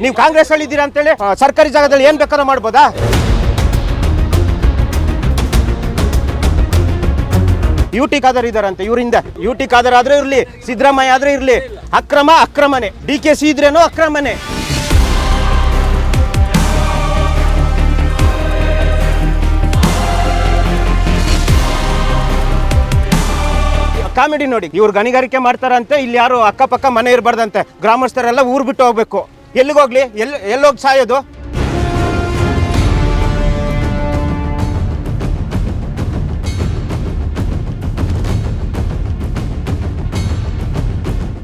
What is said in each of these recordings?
ನೀವು ಕಾಂಗ್ರೆಸ್ ಅಲ್ಲಿ ಇದ್ದೀರಾ ಅಂತೇಳಿ ಸರ್ಕಾರಿ ಜಾಗದಲ್ಲಿ ಏನ್ ಬೇಕಾದ್ರೂ ಮಾಡ್ಬೋದಾ? ಯುಟಿ ಖಾದರ್ ಇದಾರಂತೆ ಇವರಿಂದ. ಯುಟಿ ಖಾದರ್ ಆದ್ರೂ ಇರ್ಲಿ, ಸಿದ್ದರಾಮಯ್ಯ ಆದ್ರೂ ಇರ್ಲಿ, ಅಕ್ರಮನೇ. DKC ಇದ್ರೇನು ಅಕ್ರಮನೇ. ಕಾಮಿಡಿ ನೋಡಿ, ಇವ್ರು ಗಣಿಗಾರಿಕೆ ಮಾಡ್ತಾರಂತೆ, ಇಲ್ಲಿ ಯಾರು ಅಕ್ಕಪಕ್ಕ ಮನೆ ಇರಬಾರ್ದಂತೆ, ಗ್ರಾಮಸ್ಥರೆಲ್ಲ ಊರ್ ಬಿಟ್ಟು ಹೋಗ್ಬೇಕು. ಎಲ್ಲಿಗೋಗ್ಲಿ? ಎಲ್ಲೋಗಿ ಸಾಯೋದು?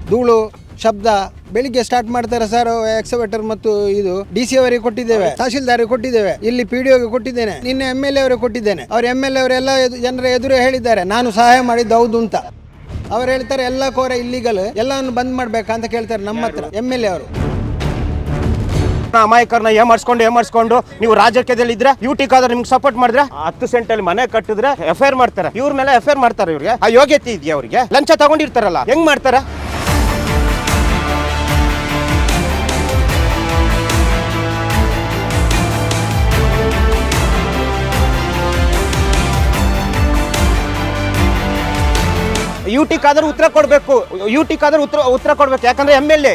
ಧೂಳು ಶಬ್ದ ಬೆಳಿಗ್ಗೆ ಸ್ಟಾರ್ಟ್ ಮಾಡ್ತಾರೆ ಸರ್. ಎಕ್ಸವೇಟರ್ ಮತ್ತು ಇದು DC ಅವರಿಗೆ ಕೊಟ್ಟಿದ್ದೇವೆ, ತಹಶೀಲ್ದಾರಿಗೆ ಕೊಟ್ಟಿದ್ದೇವೆ, ಇಲ್ಲಿ PDO ಗೆ ಕೊಟ್ಟಿದ್ದೇನೆ, ನಿನ್ನೆ MLA ಅವರಿಗೆ ಕೊಟ್ಟಿದ್ದೇನೆ. ಅವ್ರ MLA ಅವರೆಲ್ಲ ಜನರ ಎದುರು ಹೇಳಿದ್ದಾರೆ ನಾನು ಸಹಾಯ ಮಾಡಿದ್ದು ಹೌದು ಅಂತ. ಅವ್ರು ಹೇಳ್ತಾರೆ ಎಲ್ಲ ಕೋರೆ ಇಲ್ಲಿಗಲ್, ಎಲ್ಲವನ್ನು ಬಂದ್ ಮಾಡ್ಬೇಕಂತ ಕೇಳ್ತಾರೆ ನಮ್ಮ ಹತ್ರ MLA ಅವರು. ಅಮಾಯಕರನ್ನ ಏಮಾರ್ಸ್ಕೊಂಡು ನೀವು ರಾಜಕೀಯದಲ್ಲಿ ಇದ್ರೆ ಯುಟಿ ಖಾದರ್ ನಿಮ್ಗೆ ಸಪೋರ್ಟ್ ಮಾಡಿದ್ರೆ 10 ಸೆಂಟಲ್ಲಿ ಮನೆ ಕಟ್ಟಿದ್ರೆ FIR ಮಾಡ್ತಾರೆ. ಇವ್ರ ಮೇಲೆ FIR ಮಾಡ್ತಾರೆ. ಇವ್ರಿಗೆ ಆ ಯೋಗ್ಯತೆ ಇದೆಯಾ? ಅವ್ರಿಗೆ ಲಂಚ ತಗೊಂಡಿರ್ತಾರಲ್ಲ, ಹೆಂಗ್ ಮಾಡ್ತಾರ? ಯುಟಿ ಖಾದರ್ ಉತ್ತರ ಕೊಡ್ಬೇಕು. ಯುಟಿ ಖಾದರ್ ಉತ್ತರ ಕೊಡ್ಬೇಕು. ಯಾಕಂದ್ರೆ MLA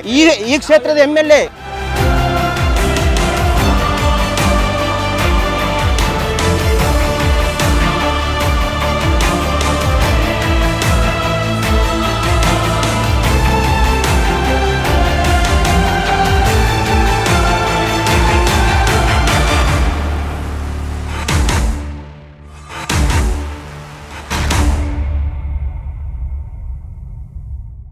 ಈ ಕ್ಷೇತ್ರದ MLA